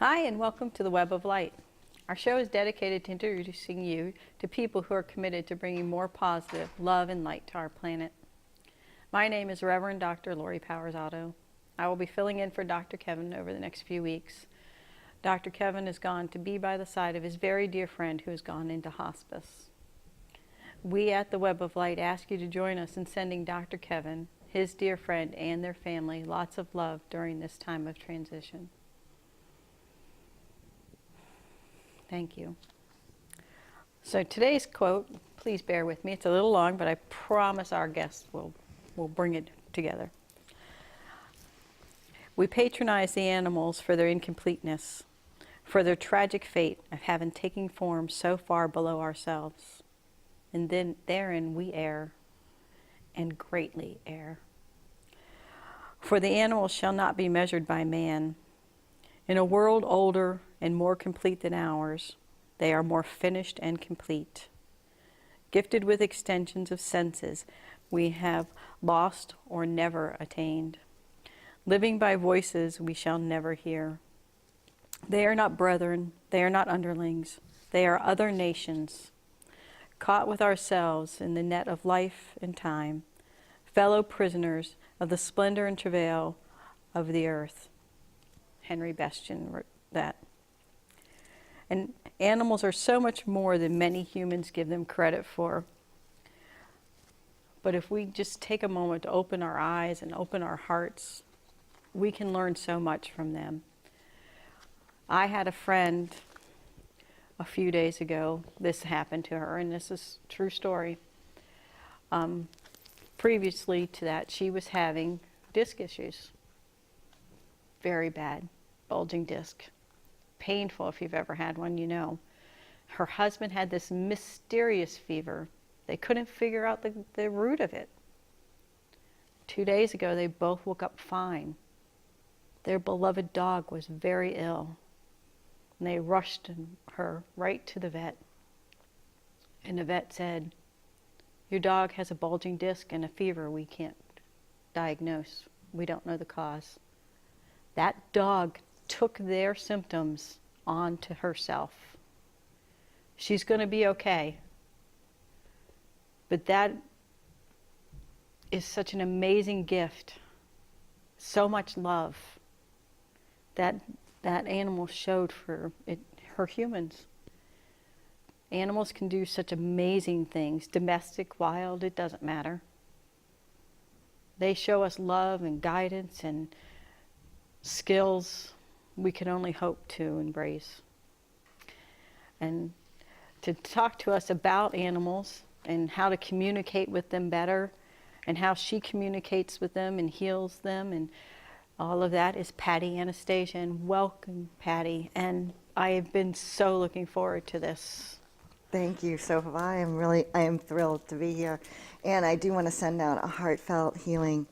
Hi, and welcome to the Web of Light. Our show is dedicated to introducing you to people who are committed to bringing more positive love and light to our planet. My name is Reverend Dr. Lori Powers Otto. I will be filling in for Dr. Kevin over the next few weeks. Dr. Kevin has gone to be by the side of his very dear friend who has gone into hospice. We at the Web of Light ask you to join us in sending Dr. Kevin, his dear friend, and their family lots of love during this time of transition. Thank you. So today's quote, please bear with me, it's a little long, but I promise our guests will bring it together. We patronize the animals for their incompleteness, for their tragic fate of having taken form so far below ourselves. And then therein we err, and greatly err. For the animals shall not be measured by man. In a world older and more complete than ours, they are more finished and complete. Gifted with extensions of senses we have lost or never attained. Living by voices we shall never hear. They are not brethren, they are not underlings, they are other nations, caught with ourselves in the net of life and time, fellow prisoners of the splendor and travail of the earth. Henry Bastian wrote that. And animals are so much more than many humans give them credit for. But if we just take a moment to open our eyes and open our hearts, we can learn so much from them. I had a friend a few days ago, this happened to her, and this is a true story. Previously to that, she was having disc issues. Very bad, bulging disc. Painful if you've ever had one, you know. Her husband had this mysterious fever. They couldn't figure out the root of it. 2 days ago, they both woke up fine. Their beloved dog was very ill. And they rushed her right to the vet. And the vet said, "Your dog has a bulging disc and a fever we can't diagnose. We don't know the cause." That dog took their symptoms on to herself. She's going to be okay. But that is such an amazing gift. So much love that animal showed for her humans. Animals can do such amazing things. Domestic, wild, it doesn't matter. They show us love and guidance and skills we can only hope to embrace. And to talk to us about animals and how to communicate with them better and how she communicates with them and heals them and all of that is Patti Anastasia. And welcome, Patti. And I have been so looking forward to this. Thank you. So I am thrilled to be here. And I do want to send out a heartfelt healing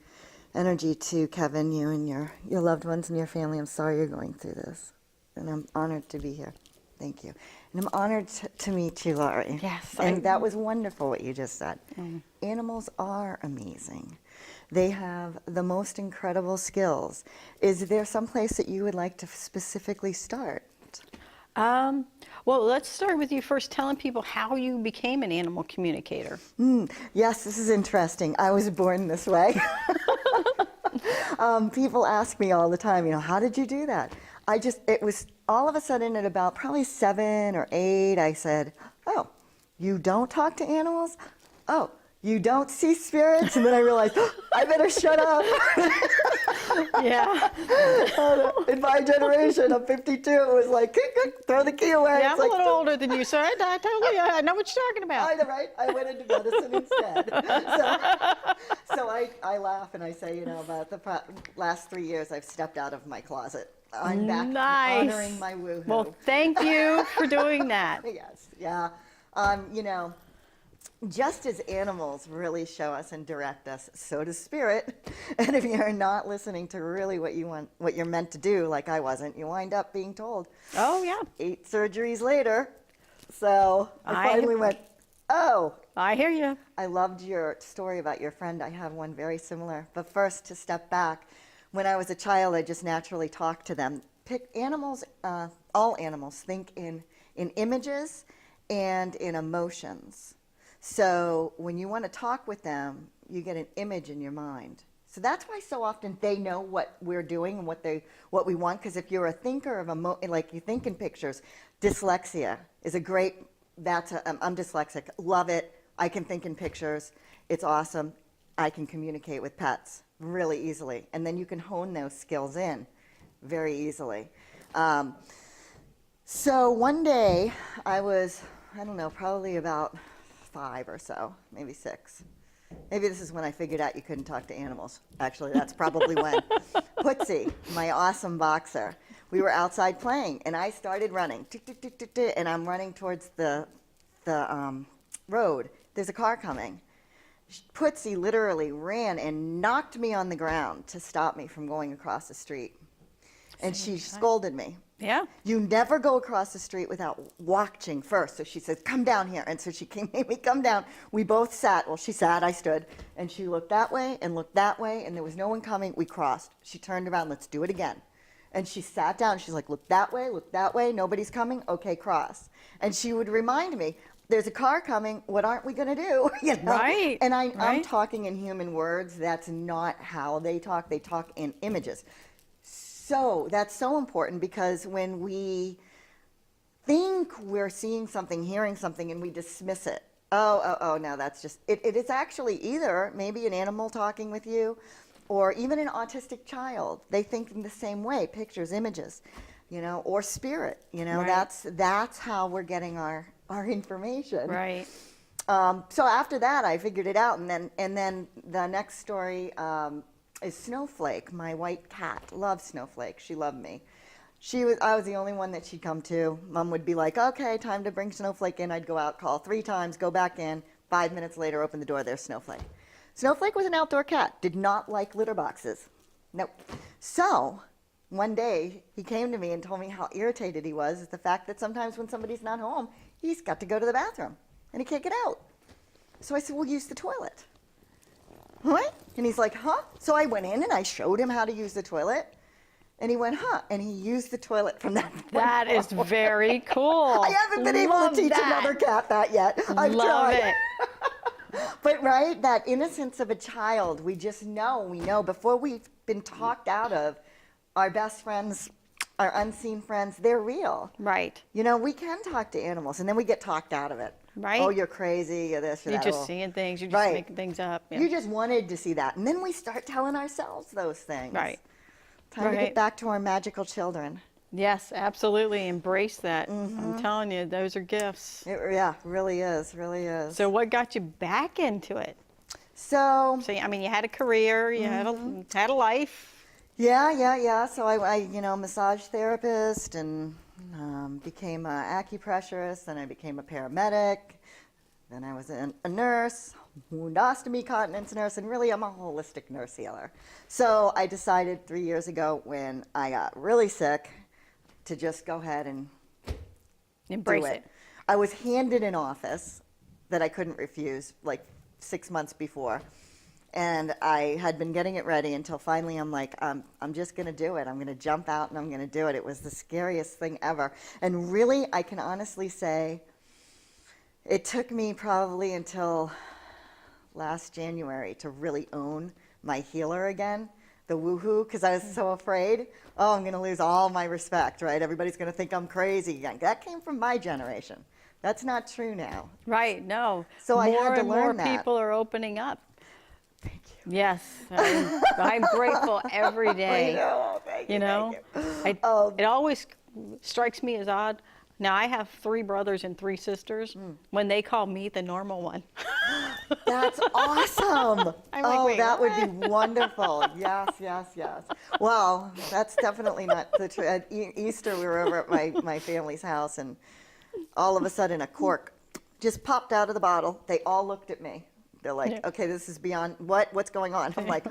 energy to Kevin, you and your loved ones and your family. I'm sorry you're going through this. And I'm honored to be here. Thank you. And I'm honored to meet you, Lori. Yes. And that was wonderful what you just said. Animals are amazing. They have the most incredible skills. Is there some place that you would like to specifically start? Well, let's start with you first telling people how you became an animal communicator. Yes, this is interesting. I was born this way. People ask me all the time, how did you do that? It was all of a sudden at about probably 7 or 8, I said, "Oh, you don't talk to animals? Oh, you don't see spirits?" And then I realized, I better shut up. Yeah. In my generation, I'm 52, it was like, throw the key away. Yeah, I'm It's a like, little older than you, so I totally I know what you're talking about. I know, right? I went into medicine instead. So I laugh and I say, about the last 3 years, I've stepped out of my closet. I'm back honoring my woohoo. Well, thank you for doing that. Yes, yeah. Just as animals really show us and direct us, so does spirit. And if you're not listening to really what you're meant to do, like I wasn't, you wind up being told. Oh, yeah. 8 surgeries later. So I finally went, oh. I hear you. I loved your story about your friend. I have one very similar. But first, to step back, when I was a child, I just naturally talked to them. animals, all animals think in images and in emotions. So when you want to talk with them, you get an image in your mind. So that's why so often they know what we're doing and what we want. Because if you're a thinker of like you think in pictures, dyslexia is a great. I'm dyslexic. Love it. I can think in pictures. It's awesome. I can communicate with pets really easily, and then you can hone those skills in very easily. So one day I was, I don't know, probably about 5 or so, maybe 6. Maybe this is when I figured out you couldn't talk to animals. Actually, that's probably when. Putzi, my awesome boxer, we were outside playing, and I started running, and I'm running towards the road. There's a car coming. Putzi literally ran and knocked me on the ground to stop me from going across the street. And she scolded me. Yeah. You never go across the street without watching first. So she says, come down here. And so she made me come down. We both sat. Well, she sat, I stood. And she looked that way, and there was no one coming. We crossed. She turned around, let's do it again. And she sat down. She's like, look that way. Nobody's coming. Okay, cross. And she would remind me, there's a car coming. What aren't we going to do? You know? Right. And I'm right. talking in human words. That's not how they talk. They talk in images. So that's so important, because when we think we're seeing something, hearing something, and we dismiss it, no, that's just, it is actually either maybe an animal talking with you, or even an autistic child. They think in the same way, pictures, images, or spirit, Right. that's how we're getting our information. Right. So after that, I figured it out, and then the next story is Snowflake, my white cat. Loves Snowflake. She loved me. I was the only one that she'd come to. Mom would be like, okay, time to bring Snowflake in. I'd go out, call 3 times, go back in. 5 minutes later, open the door, there's Snowflake. Snowflake was an outdoor cat, did not like litter boxes. Nope. So one day, he came to me and told me how irritated he was at the fact that sometimes when somebody's not home, he's got to go to the bathroom, and he can't get out. So I said, well, use the toilet. What? And he's like, huh? So I went in and I showed him how to use the toilet. And he went, huh? And he used the toilet from that point That is forward. very cool. I haven't been able to teach another cat that yet. I've Love tried. it. But right, that innocence of a child, we just know, before we've been talked out of our best friends, our unseen friends, they're real. Right. We can talk to animals, and then we get talked out of it. Right. Oh, you're crazy, you're this, you're You're that. just Well, seeing things. You're just right. making things up. Yeah. You just wanted to see that. And then we start telling ourselves those things. Right. Time to Right. get back to our magical children. Yes, absolutely. Embrace that. I'm telling you, those are gifts. Yeah, really is, really is. So what got you back into it? So So, I mean, you had a career, you had a life. yeah. So I massage therapist, and became an acupressurist, then I became a paramedic, then I was a nurse, woundostomy continence nurse, and really I'm a holistic nurse healer. So I decided 3 years ago, when I got really sick, to just go ahead and Embrace do it. I was handed an office that I couldn't refuse, like 6 months before. And I had been getting it ready until finally I'm like, I'm just going to do it. I'm going to jump out and I'm going to do it. It was the scariest thing ever. And really, I can honestly say, it took me probably until last January to really own my healer again, the woohoo, because I was so afraid. Oh, I'm going to lose all my respect, right? Everybody's going to think I'm crazy again. That came from my generation. That's not true now. Right, no. So I more had to and learn more that. people are opening up. Thank you. Yes, I'm grateful every day. I know. Thank you. You know, Thank you. it always strikes me as odd. Now, I have 3 brothers and 3 sisters. When they call me the normal one. That's awesome. I'm like, wait, that would what? be wonderful. Yes. Well, that's definitely not the truth. At Easter, we were over at my family's house, and all of a sudden a cork just popped out of the bottle. They all looked at me. They're like, okay, this is beyond, what's going on? I'm like,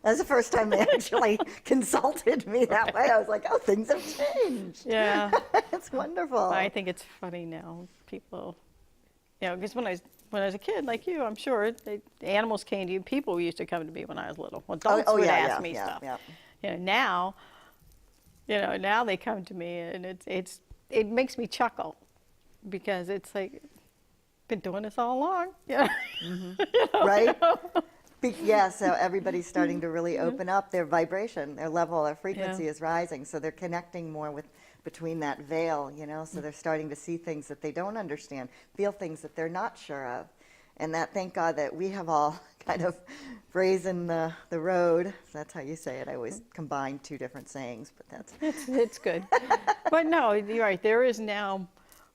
That's the first time they actually consulted me that way. I was like, oh, things have changed. Yeah. It's wonderful. I think it's funny now. People, because when I was a kid, like you, I'm sure, animals came to you. People used to come to me when I was little. Adults would ask me stuff. Yeah. Now, You know, now they come to me and it makes me chuckle because it's like, been doing this all along. Yeah. Right? Yeah, so everybody's starting to really open up their vibration, their level, their frequency Yeah. is rising. So they're connecting more with between that veil, so they're starting to see things that they don't understand, feel things that they're not sure of. And that, thank God that we have all kind of brazen the road. That's how you say it. I always combine two different sayings, but that's It's good. But no, you're right. There is now,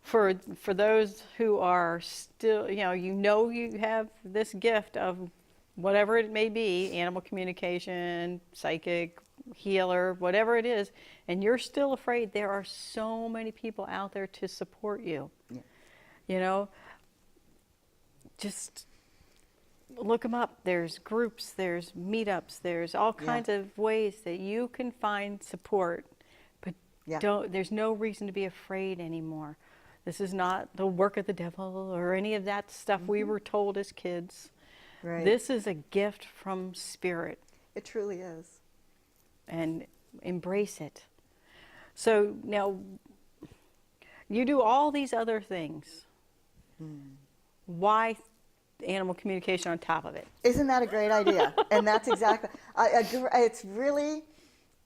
for those who are still, you have this gift of whatever it may be, animal communication, psychic, healer, whatever it is, and you're still afraid, there are so many people out there to support you. yeah. You know, just look them up. There's groups, there's meetups, there's all kinds of ways that you can find support. But Yeah. there's no reason to be afraid anymore. This is not the work of the devil or any of that stuff we were told as kids. Right. This is a gift from Spirit, It truly is. and embrace it. So now, you do all these other things. Why animal communication on top of it? Isn't that a great idea? And that's exactly, it's really,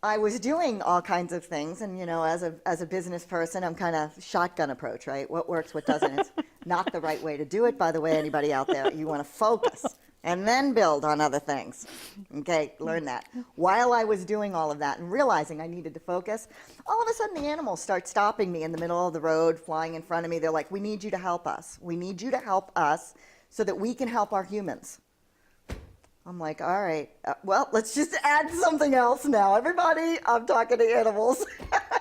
I was doing all kinds of things, and as a business person, I'm kind of shotgun approach, right? What works, what doesn't. It's not the right way to do it, by the way, anybody out there. You want to focus and then build on other things. Okay, learn that. While I was doing all of that and realizing I needed to focus, all of a sudden the animals start stopping me in the middle of the road, flying in front of me. They're like, we need you to help us. We need you to help us so that we can help our humans. I'm like, all right, well, let's just add something else now. Everybody, I'm talking to animals.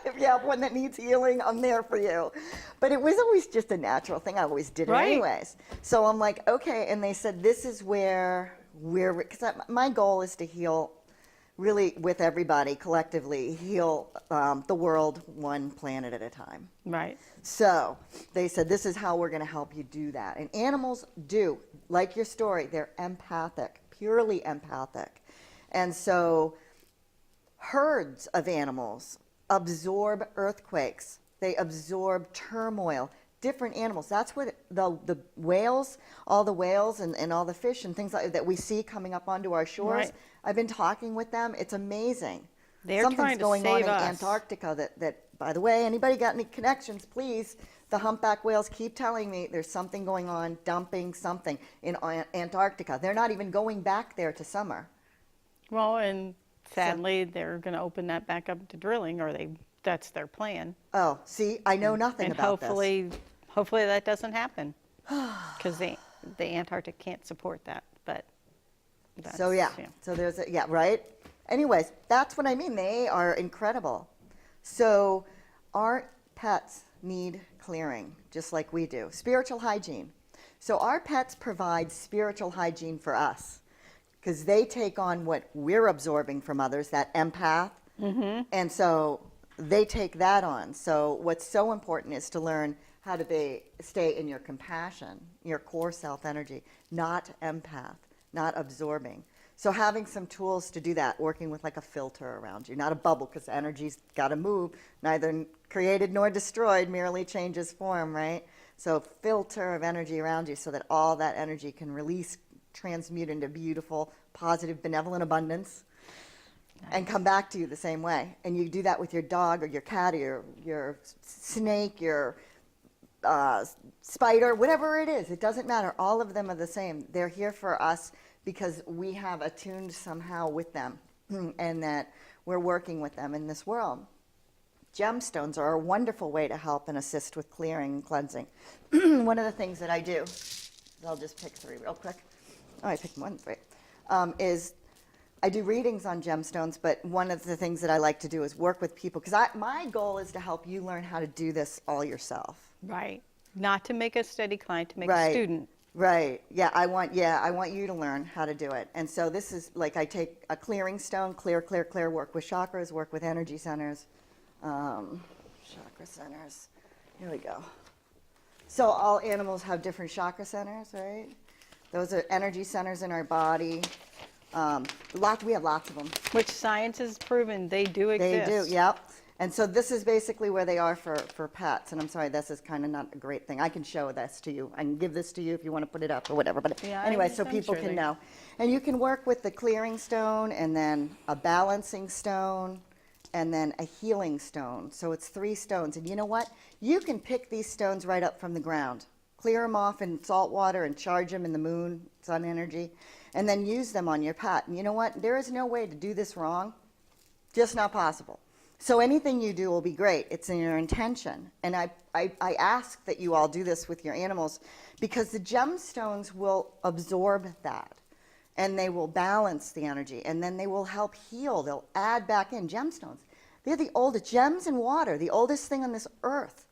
If you have one that needs healing, I'm there for you. But it was always just a natural thing. I always did it Right. anyways. So I'm like, okay. And they said, this is where because my goal is to heal really with everybody collectively, heal the world one planet at a time. Right. So they said, this is how we're going to help you do that. And animals do, like your story, they're empathic, purely empathic. And so herds of animals absorb earthquakes. They absorb turmoil, different animals. That's what the whales, all the whales and all the fish and things like that we see coming up onto our shores. Right. I've been talking with them. It's amazing. They're Something's trying to going save on in us. Antarctica that, by the way, anybody got any connections, please, the humpback whales keep telling me there's something going on, dumping something in Antarctica. They're not even going back there to summer. Well, and sadly, they're going to open that back up to drilling, or that's their plan. Oh, see, I know nothing And about this. hopefully that doesn't happen, because the Antarctic can't support that. But that's, So so there's right. Anyways, that's what I mean. They are incredible. So our pets need clearing, just like we do. Spiritual hygiene. So our pets provide spiritual hygiene for us, because they take on what we're absorbing from others, that empath, and so they take that on. So what's so important is to learn how to stay in your compassion, your core self energy, not empath, not absorbing. So having some tools to do that, working with like a filter around you, not a bubble, because energy's got to move, neither created nor destroyed, merely changes form, right? So filter of energy around you so that all that energy can release, transmute into beautiful, positive, benevolent abundance, and come back to you the same way. And you do that with your dog or your cat or your snake, your spider, whatever it is. It doesn't matter. All of them are the same. They're here for us because we have attuned somehow with them and that we're working with them in this world. Gemstones are a wonderful way to help and assist with clearing and cleansing. One of the things that I do, I'll just pick three real quick. Oh, I picked one, right? Is I do readings on gemstones, but one of the things that I like to do is work with people, because my goal is to help you learn how to do this all yourself. Right. Not to make a steady client, to make a Right. student. Right. Yeah, I want you to learn how to do it. And so this is like I take a clearing stone, clear, work with chakras, work with energy centers. Chakra centers. Here we go. So all animals have different chakra centers, right? Those are energy centers in our body. We have lots of them. Which science has proven they do They exist. do, yep. And so this is basically where they are for pets. And I'm sorry, this is kind of not a great thing. I can show this to you. I can give this to you if you want to put it up or whatever. But Yeah, anyway, so I'm people sure can they- know. And you can work with the clearing stone and then a balancing stone and then a healing stone. So it's 3 stones. And you know what? You can pick these stones right up from the ground. Clear them off in salt water and charge them in the moon, sun energy, and then use them on your pet. And you know what? There is no way to do this wrong. Just not possible. So anything you do will be great. It's in your intention. And I ask that you all do this with your animals because the gemstones will absorb that and they will balance the energy and then they will help heal. They'll add back in gemstones. They're the oldest, gems and water, the oldest thing on this earth.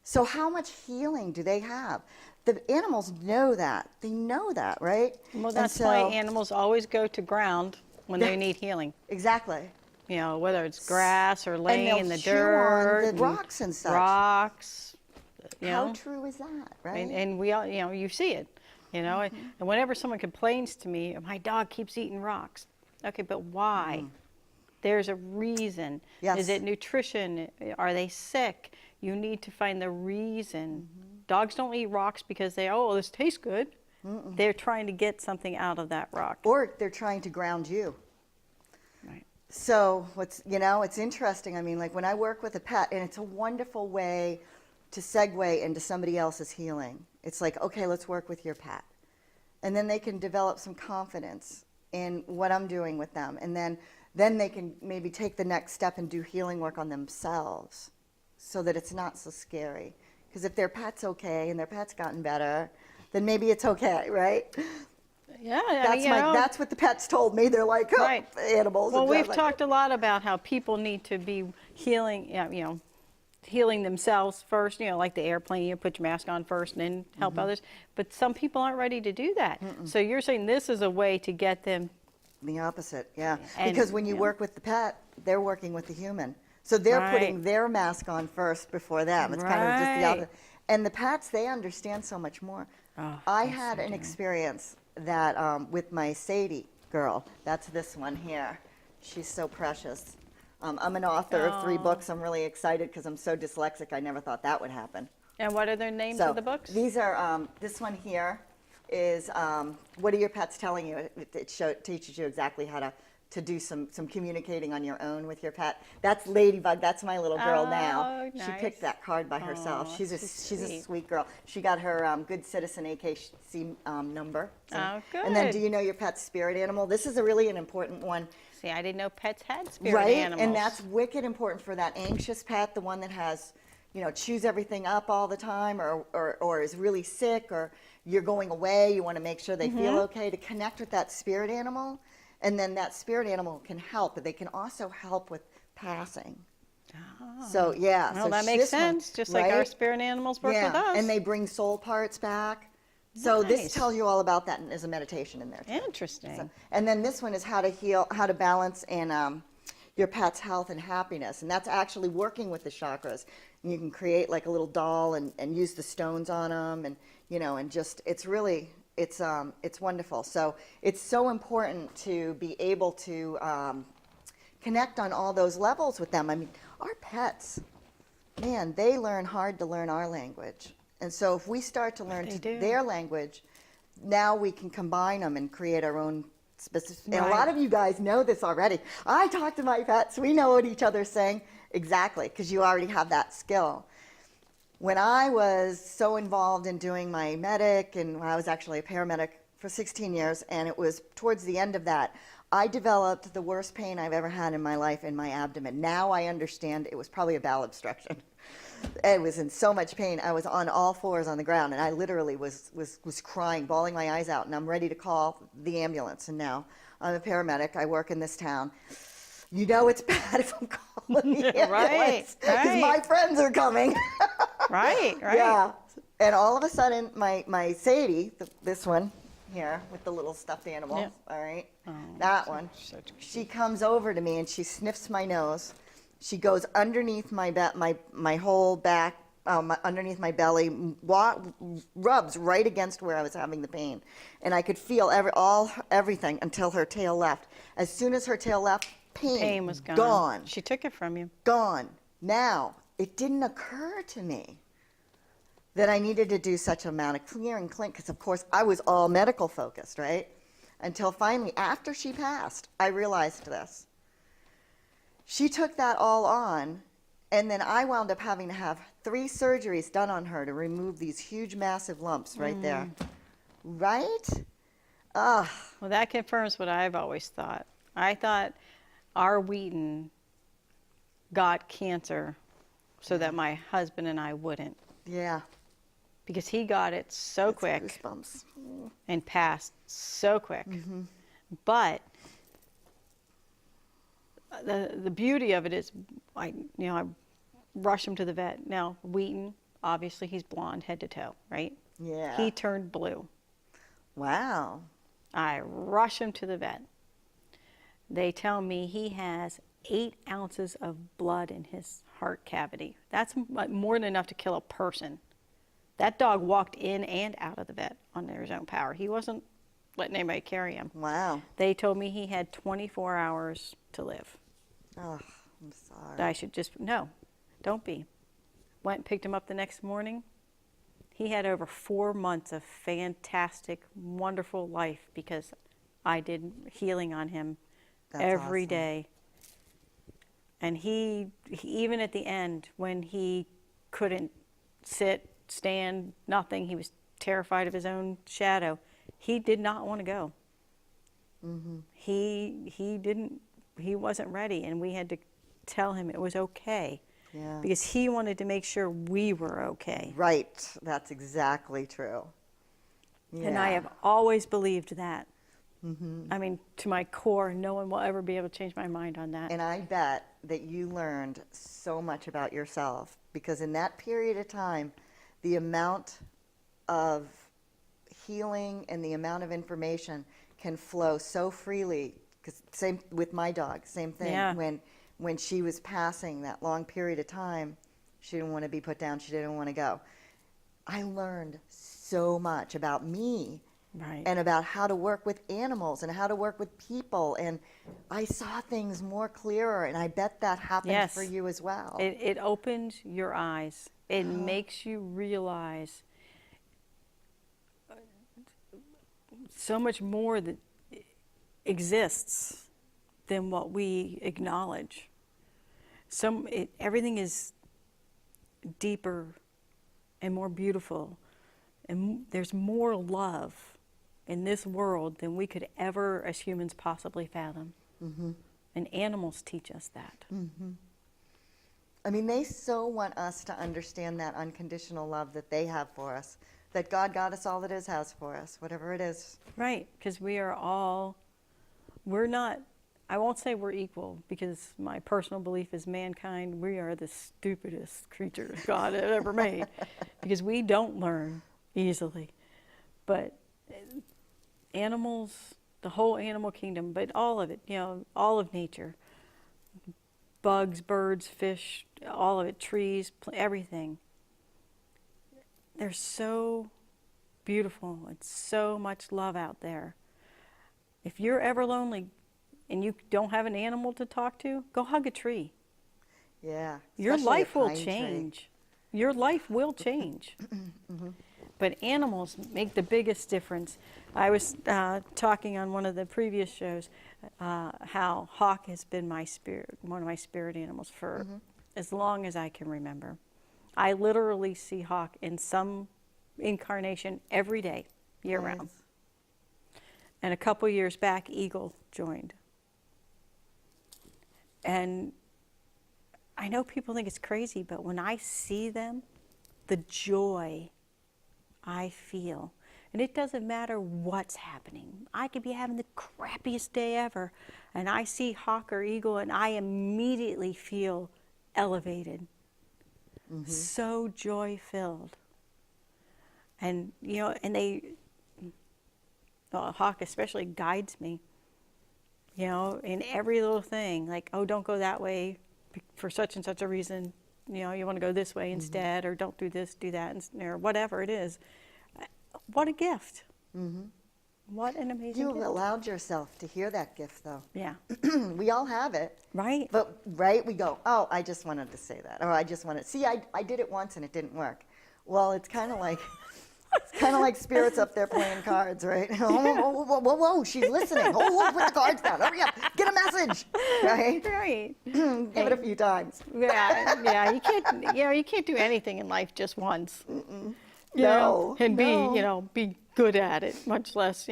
So how much healing do they have? The animals know that. They know that, right? Well, And that's why animals always go to ground when they need healing. Exactly. You know, whether it's grass or laying they'll in the chew on dirt, the rocks and such. rocks. You How know, true is that, right? and we all, you know, you see it. You know, and whenever someone complains to me, my dog keeps eating rocks. Okay, but why? There's a reason. Yes. Is it nutrition? Are they sick? You need to find the reason. Dogs don't eat rocks because they, oh, this tastes good. They're trying to get something out of that rock. Or they're trying to ground you. Right. So it's interesting. I mean, like when I work with a pet, and it's a wonderful way to segue into somebody else's healing. It's like, okay, let's work with your pet. And then they can develop some confidence in what I'm doing with them. And then they can maybe take the next step and do healing work on themselves so that it's not so scary. Because if their pet's okay and their pet's gotten better, then maybe it's okay, right? Yeah, I mean, That's what the pets told me. They're like, oh, Right. animals. Well, and we've like, talked a lot about how people need to be healing, healing themselves first, like the airplane, you put your mask on first and then help others. But some people aren't ready to do that. So you're saying this is a way to get them. The opposite, yeah. And, Because when you work with the pet, they're working with the human. So they're putting Right. their mask on first before them. It's kind of just the Right. opposite. And the pets, they understand so much more. Oh, I yes, had they an do. experience that with my Sadie girl. That's this one here. She's so precious. I'm an author of 3 Aw. books. I'm really excited because I'm so dyslexic. I never thought that would happen. And what are their names So of the books? these are, this one here is What Are Your Pets Telling You? It teaches you exactly how to do some communicating on your own with your pet. That's Ladybug. That's my little girl now. Oh, She nice. picked that card by herself. Aw, She's a sweet. sweet girl. She got her Good Citizen AKC number. Oh, And then, good. do you know your pet's spirit animal? This is really an important one. See, I didn't know pets had spirit Right, animals. and that's wicked important for that anxious pet, the one that has, chews everything up all the time, or is really sick, or you're going away. You want to make sure they feel okay. To connect with that spirit animal, and then that spirit animal can help. But they can also help with passing. So yeah, Well, so that makes this one, sense. Just like our right? spirit animals work with us. And they bring soul parts back. So this Nice. tells you all about that, and there's a meditation in there too. Interesting. So, and then this one is how to heal, how to balance and your pet's health and happiness, and that's actually working with the chakras. And you can create like a little doll and use the stones on them, and and just it's really it's wonderful. So it's so important to be able to connect on all those levels with them. I mean, our pets, man, they learn hard to learn our language. And so if we start to learn They do. their language, now we can combine them and create our own specific. And a Right. lot of you guys know this already. I talk to my pets. We know what each other's saying exactly because you already have that skill. When I was so involved in doing my medic, and I was actually a paramedic for 16 years, and it was towards the end of that, I developed the worst pain I've ever had in my life in my abdomen. Now I understand it was probably a bowel obstruction. I was in so much pain. I was on all fours on the ground, and I literally was crying, bawling my eyes out, and I'm ready to call the ambulance. And now I'm a paramedic. I work in this town. You know it's bad if I'm calling the ambulance because my friends are coming. Right. Yeah. And all of a sudden, my Sadie, this one here with the little stuffed animal, Yeah. all right, Oh, that one, she comes over to me and she sniffs my nose. She goes underneath my whole back, underneath my belly, rubs right against where I was having the pain, and I could feel everything until her tail left. As soon as her tail left, pain Pain was gone. Gone. She took it from you. Gone. Now, it didn't occur to me that I needed to do such amount of clear and clean, because of course I was all medical focused, right? Until finally, after she passed, I realized this. She took that all on, and then I wound up having to have 3 surgeries done on her to remove these huge, massive lumps right there. Right? Ugh. Well, that confirms what I've always thought. I thought our Wheaton got cancer so that my husband and I wouldn't, Yeah. because he got it so It's quick goosebumps. and passed so quick. But the beauty of it is, I rush him to the vet. Now, Wheaton, obviously he's blonde head to toe, right? Yeah. He turned blue. Wow. I rush him to the vet. They tell me he has 8 ounces of blood in his heart cavity. That's more than enough to kill a person. That dog walked in and out of the vet on his own power. He wasn't letting anybody carry him. Wow. They told me he had 24 hours to live. Oh, I'm sorry. That I should just, no, don't be. Went and picked him up the next morning. He had over 4 months of fantastic, wonderful life because I did healing on him every awesome. day. And he, even at the end, when he couldn't sit, stand, nothing, he was terrified of his own shadow, he did not want to go. He wasn't ready, and we had to tell him it was okay. Yeah. Because he wanted to make sure we were okay. Right. That's exactly true. Yeah. And I have always believed that. I mean, to my core, no one will ever be able to change my mind on that. And I bet that you learned so much about yourself, because in that period of time, the amount of healing and the amount of information can flow so freely. Because same with my dog, same thing. Yeah. When she was passing that long period of time, she didn't want to be put down. She didn't want to go. I learned so much about me. Right. And about how to work with animals and how to work with people. And I saw things more clearer, and I bet that happened Yes. for you as well. It opens your eyes. It makes you realize so much more that exists than what we acknowledge. Everything is deeper and more beautiful, and there's more love in this world than we could ever, as humans, possibly fathom. And animals teach us that. I mean, they so want us to understand that unconditional love that they have for us, that God got us all that is has for us, whatever it is. Right, because we're not, I won't say we're equal, because my personal belief is mankind, we are the stupidest creatures God had ever made, because we don't learn easily. But animals, the whole animal kingdom, but all of it, all of nature, bugs, birds, fish, all of it, trees, everything. They're so beautiful and so much love out there. If you're ever lonely and you don't have an animal to talk to, go hug a tree. Yeah. Your especially a life will pine tree. change. Your life will change. But animals make the biggest difference. I was talking on one of the previous shows how Hawk has been one of my spirit animals for as long as I can remember. I literally see Hawk in some incarnation every day, year round. Nice. And a couple years back, Eagle joined. And I know people think it's crazy, but when I see them, the joy I feel, and it doesn't matter what's happening. I could be having the crappiest day ever, and I see Hawk or Eagle, and I immediately feel elevated, so joy-filled. And, Hawk especially guides me, in every little thing, like, oh, don't go that way for such and such a reason. You want to go this way instead, or don't do this, do that, or whatever it is. What a gift. What an amazing You gift. allowed yourself to hear that gift, though. Yeah. We all have it. Right. But, right, we go, oh, I just wanted to say that. Or I just wanted, see, I did it once and it didn't work. Well, it's kind of like, spirits up there playing cards, right? Whoa, whoa, whoa, whoa, she's listening. Oh, put the cards down. Hurry up, get a message, right? Right. Give it a few times. Yeah, yeah. You can't do anything in life just once. No, And no. be good at it, much less,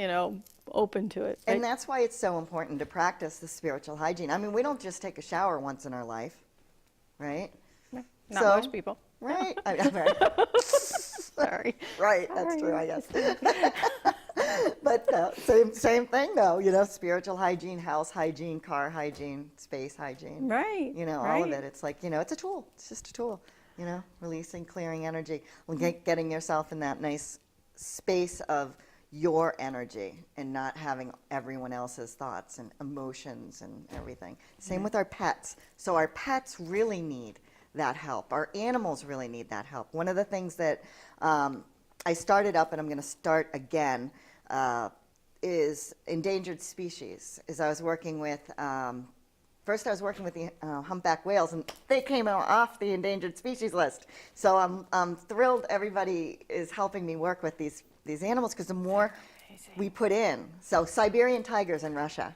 open to it. And that's why it's so important to practice the spiritual hygiene. I mean, we don't just take a shower once in our life, right? Not So- most people. Right? Right. Sorry. Right, that's true, I guess. But same thing, though. Spiritual hygiene, house hygiene, car hygiene, space hygiene. Right. All of it. It's like, it's a tool. It's just a tool. Releasing, clearing energy, getting yourself in that nice space of your energy and not having everyone else's thoughts and emotions and everything. Same with our pets. So our pets really need that help. Our animals really need that help. One of the things that I started up and I'm going to start again is endangered species. I was working with, first I was working with the humpback whales, and they came off the endangered species list. So I'm thrilled everybody is helping me work with these animals, because the more we put in, so Siberian tigers in Russia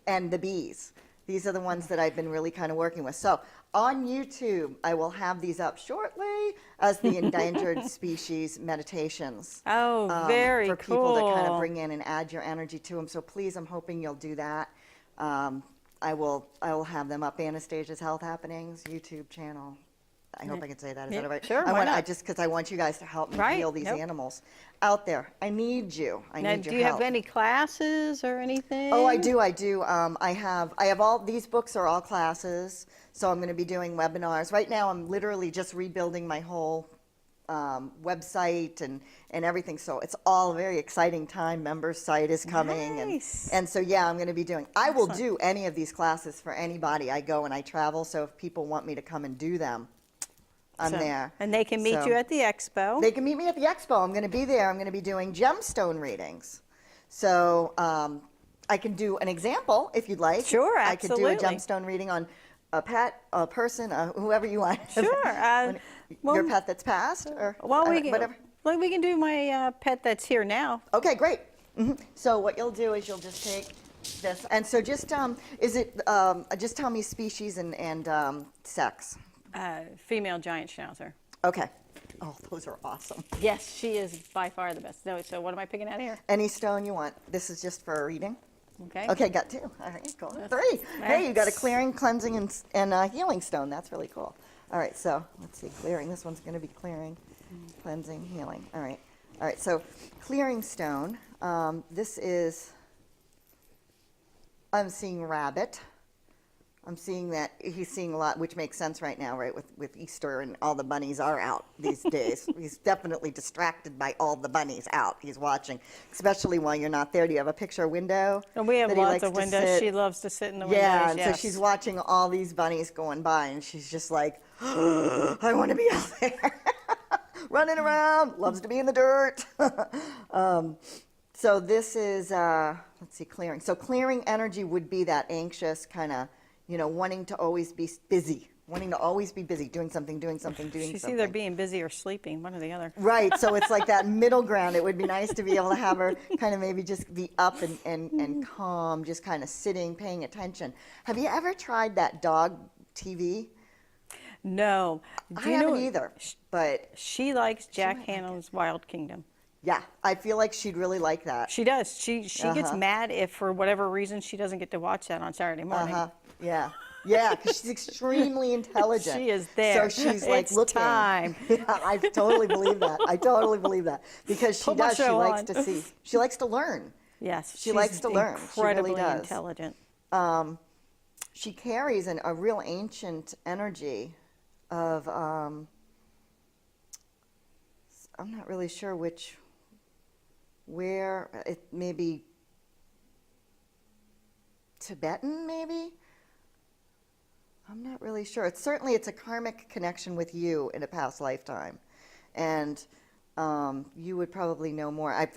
and the bees, these are the ones that I've been really kind of working with. So on YouTube, I will have these up shortly as the endangered species meditations. Oh, very for people to kind of cool. bring in and add your energy to them. So please, I'm hoping you'll do that. I will have them up. Anastasia's Health Happenings YouTube channel. I hope I can say that. Is Yeah, that all right? sure, why not? Because I want you guys to help me Right, heal these yep. animals out there. I need you. I Now, need your do you help. have any classes or anything? Oh, I do. I have all these books are all classes, so I'm going to be doing webinars. Right now, I'm literally just rebuilding my whole website and everything. So it's all a very exciting time. Member site is coming, Nice. and so yeah, I'm going to be doing. I will Excellent. do any of these classes for anybody. I go and I travel, so if people want me to come and do them, I'm So- there. And they can meet So- you at the expo. They can meet me at the expo. I'm going to be there. I'm going to be doing gemstone readings. So I can do an example if you'd like. Sure, I could do a absolutely. gemstone reading on a pet, a person, whoever you want. Sure, Your well- pet that's passed, or Well, we can, whatever. well, we can do my pet that's here now. Okay, great. So what you'll do is you'll just take this, and so just just tell me species and sex. Female giant schnauzer. Okay. Oh, those are awesome. Yes, she is by far the best. So what am I picking out here? Any stone you want. This is just for a reading. Okay. Okay, got two. All right, cool. Three. Hey, you got a clearing, cleansing, and healing stone. That's really cool. All right, so let's see, clearing. This one's going to be clearing, cleansing, healing. All right. So clearing stone. This is, I'm seeing rabbit. I'm seeing that he's seeing a lot, which makes sense right now, right? With Easter and all the bunnies are out these days. He's definitely distracted by all the bunnies out. He's watching, especially while you're not there. Do you have a picture window? And we have that he lots likes of to windows. sit? She loves to sit in the windows. Yeah, and yes. so she's watching all these bunnies going by, and she's just like, I want to be out there. Running around, loves to be in the dirt. So this is, let's see, clearing. So clearing energy would be that anxious kind of, wanting to always be busy, doing something. She's either being busy or sleeping, one or the other. Right, so it's like that middle ground. It would be nice to be able to have her kind of maybe just be up and calm, just kind of sitting, paying attention. Have you ever tried that dog TV? No. I haven't either, but She likes Jack Hanna's Wild Kingdom. yeah, I feel like she'd really like that. She does. She gets mad if, for whatever reason, she doesn't get to watch that on Saturday morning. Yeah, because she's extremely intelligent. She is there. So she's like It's looking. time. Yeah, I totally believe that. Because she Put my does. She show likes on. to see. She likes to learn. Yes. She likes to learn. She really Incredibly does. intelligent. She carries a real ancient energy of, I'm not really sure where, it may be Tibetan, maybe? I'm not really sure. It's a karmic connection with you in a past lifetime. And You would probably know more.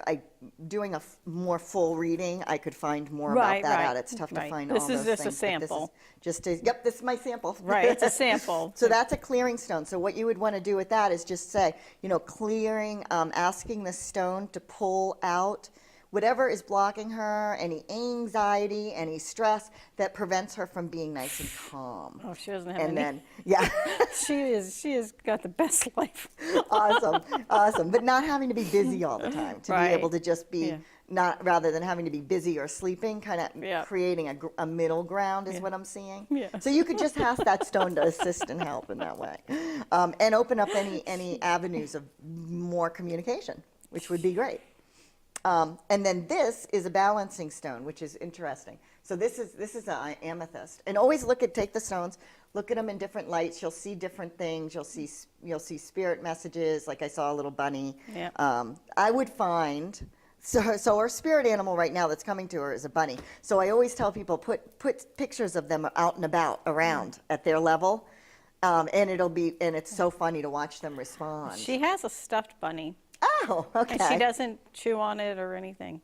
Doing a more full reading, I could find more Right, about that right, out. It's tough to right. find This all is those just a things. But sample. yep, this is my sample. Right, it's a sample. So that's a clearing stone. So what you would want to do with that is just say, clearing, asking the stone to pull out whatever is blocking her, any anxiety, any stress that prevents her from being nice and calm. Oh, she doesn't have And any. then, yeah. She has got the best life. Awesome. But not having to be busy all the time, to Right. be able to just be Yeah. not, rather than having to be busy or sleeping, kind of Yeah. creating a middle ground is Yeah. what I'm seeing. Yeah. So you could just ask that stone to assist and help in that way, and open up any avenues of more communication, which would be great. And then this is a balancing stone, which is interesting. So this is an amethyst, and always take the stones, look at them in different lights. You'll see different things. You'll see spirit messages. Like I saw a little bunny. Yeah. I would find so our spirit animal right now that's coming to her is a bunny. So I always tell people put pictures of them out and about around at their level, and it's so funny to watch them respond. She has a stuffed bunny. Oh, okay. And she doesn't chew on it or anything.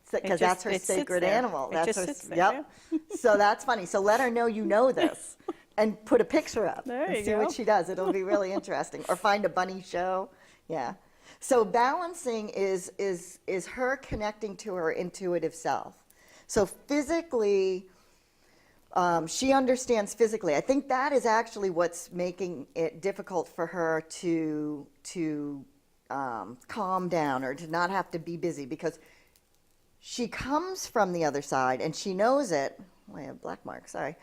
Because that's her sacred animal. It That's just her, sits there. Yep. So that's funny. So let her know you know this, and put a picture up There and you see go. what she does. It'll be really interesting. Or find a bunny show. Yeah. So balancing is her connecting to her intuitive self. So physically, she understands physically. I think that is actually what's making it difficult for her to calm down or to not have to be busy, because she comes from the other side and she knows it. Oh, I have black marks. Sorry.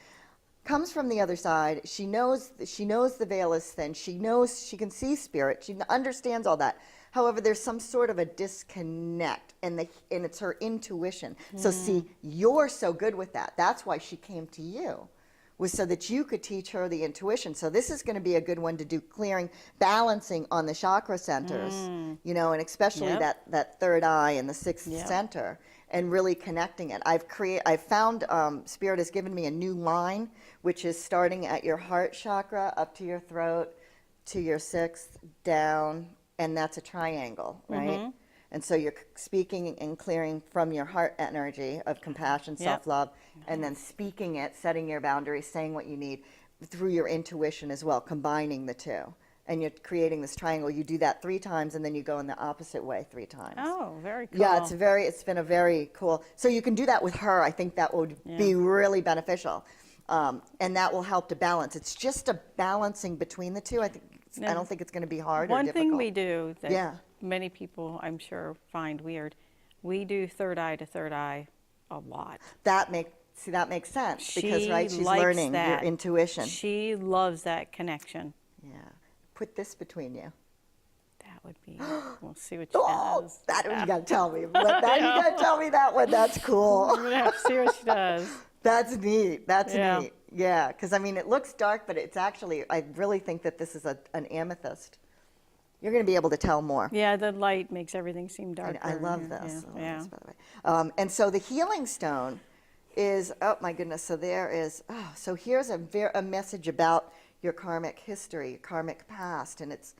Comes from the other side. She knows the veil is thin. She knows she can see spirit. She understands all that. However, there's some sort of a disconnect, and it's her intuition. So see, you're so good with that. That's why she came to you, was so that you could teach her the intuition. So this is going to be a good one to do clearing, balancing on the chakra centers, and especially Yep. that third eye and the sixth Yep. center, and really connecting it. I've found Spirit has given me a new line, which is starting at your heart chakra, up to your throat, to your sixth, down, and that's a triangle, right? And so you're speaking and clearing from your heart energy of compassion, Yep. self-love, and then speaking it, setting your boundaries, saying what you need through your intuition as well, combining the two. And you're creating this triangle. You do that 3 times, and then you go in the opposite way 3 times. Oh, very cool. Yeah, it's been a very cool. So you can do that with her. I think that would be really beneficial. And that will help to balance. It's just a balancing between the two. I don't think it's going to be hard or One difficult. thing we do that Yeah. many people, I'm sure, find weird, we do third eye to third eye a lot. That makes sense, because She right, she's likes learning your that. intuition. She loves that connection. Yeah. Put this between you. That would be, we'll see what she Oh, does. that one you got to tell me. You got to tell me that one. That's I'm cool. going to have to see what she does. That's neat. That's Yeah. neat. Yeah, because it looks dark, but it's actually, I really think that this is an amethyst. You're going to be able to tell more. Yeah, the light makes everything seem darker. I love in here. this. I love Yeah. this, by the way. And so the healing stone is, oh my goodness, so there is, so here's a message about your karmic history, your karmic past, and it's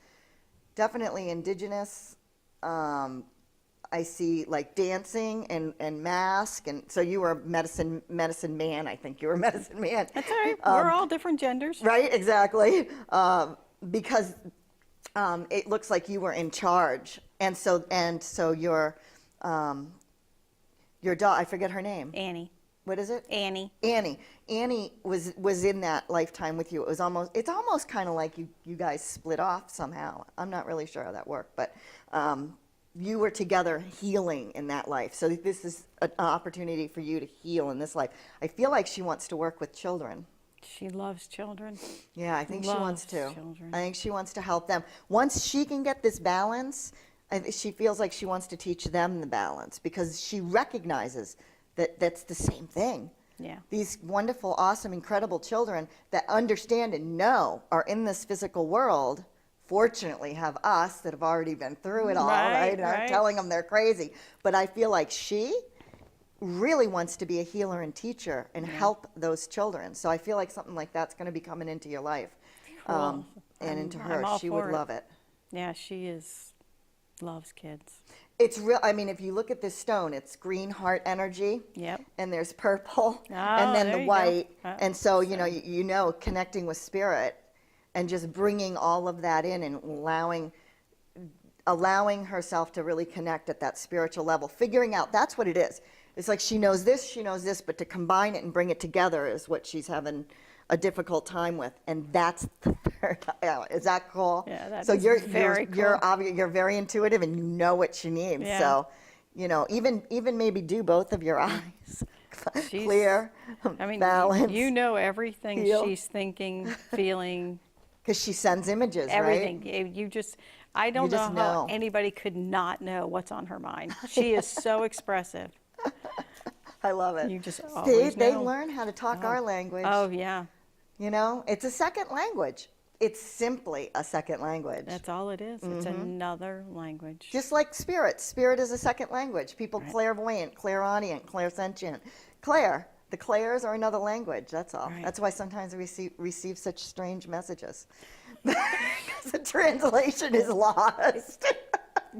definitely indigenous. I see like dancing and mask, and so you were medicine man. I think you were medicine man. That's all right. We're all different genders. Right, exactly. Because it looks like you were in charge, and so your dog, I forget her name. Annie. What is it? Annie. Annie was in that lifetime with you. It's almost kind of like you guys split off somehow. I'm not really sure how that worked, but you were together healing in that life. So this is an opportunity for you to heal in this life. I feel like she wants to work with children. She loves children. Yeah, I think she wants to. Loves children. I think she wants to help them. Once she can get this balance, she feels like she wants to teach them the balance, because she recognizes that that's the same thing. Yeah. These wonderful, awesome, incredible children that understand and know are in this physical world, fortunately have us that have already been through it all, right? And I'm telling them they're crazy. But I feel like she really wants to be a healer and teacher and help those children. So I feel like something like that's going to be coming into your life, Cool. and into I'm her. all She for would it. love it. Yeah, she is. Loves kids. It's real. I mean, if you look at this stone, it's green heart energy. Yep. And there's purple, Oh, and then there the you go. white. Oh, And so, you know, connecting with spirit and just bringing all of that in and allowing herself to really connect at that spiritual level, figuring out that's what it is. It's like she knows this, but to combine it and bring it together is what she's having a difficult time with, and that's the third. Is that cool? Yeah, that so is very cool. You're very intuitive, and you know what she needs. Yeah. So, even maybe do both of your eyes. Clear, I mean, balance. you know everything heal. she's thinking, feeling. Because she sends images, Everything. right? I don't just know how know. anybody could not know what's on her mind. She is so expressive. I love it. You just See, always they know. learn how to talk our language. Oh, yeah. It's a second language. It's simply a second language. That's all it is. It's another language. Just like spirit. Spirit is a second language. People clairvoyant, clairaudient, clairsentient. The clairs are another language. That's all. Right. That's why sometimes we receive such strange messages. Because the translation is lost.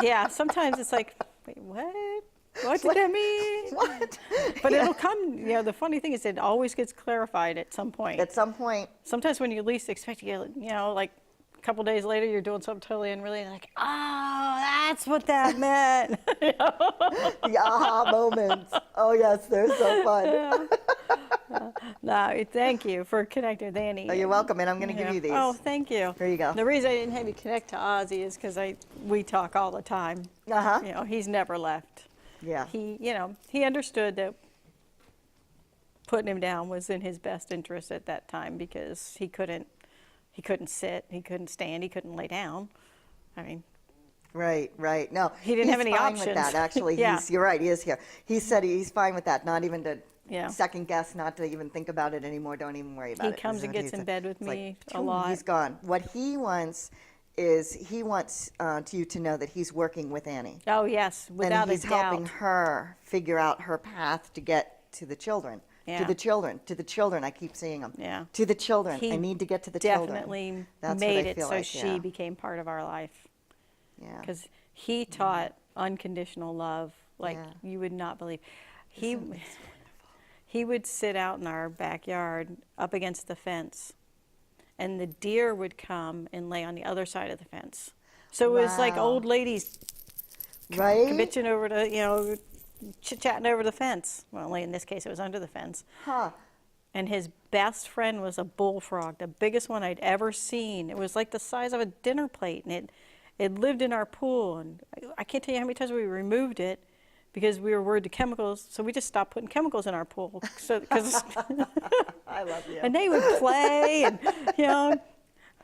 Yeah, sometimes it's like, wait, what? What did that mean? What? But it'll come, the funny thing is it always gets clarified at some point. At some point. Sometimes when you least expect, like a couple days later, you're doing something totally unrelated, like, oh, that's what that meant. The aha moments. Oh, yes, they're so fun. No, thank you for connecting with Annie. Oh, you're welcome, and I'm going to give you these. Oh, thank you. Here you go. The reason I didn't have you connect to Ozzy is because we talk all the time. Uh-huh. He's never left. Yeah. He understood that putting him down was in his best interest at that time because he couldn't sit, he couldn't stand, he couldn't lay down. I mean, Right. No, he didn't have any he's fine options. with that. Actually, Yeah. you're right. He is here. He said he's fine with that. Not even to Yeah. second guess, not to even think about it anymore. Don't even worry about He it. comes Is and what gets he in said. bed with It's me a phew, lot. He's gone. What he wants is you to know that he's working with Annie. Oh yes, without and he's a doubt. helping her figure out her path to get to the children. Yeah. To the children. I keep seeing them. Yeah. To the children. He I need to get to the children. Definitely That's made what I it feel so like, she yeah. became part of our life. Yeah. Because he taught unconditional love like Yeah. you would not believe. He would sit out in our backyard up against the fence, and the deer would come and lay on the other side of the fence. So it was like Wow. old ladies Right? bitching over the, chit-chatting over the fence. Well, only in this case it was under the fence. Huh. And his best friend was a bullfrog, the biggest one I'd ever seen. It was like the size of a dinner plate, and it lived in our pool. And I can't tell you how many times we removed it because we were worried the chemicals, so we just stopped putting chemicals in our pool. I love you. And they would play, and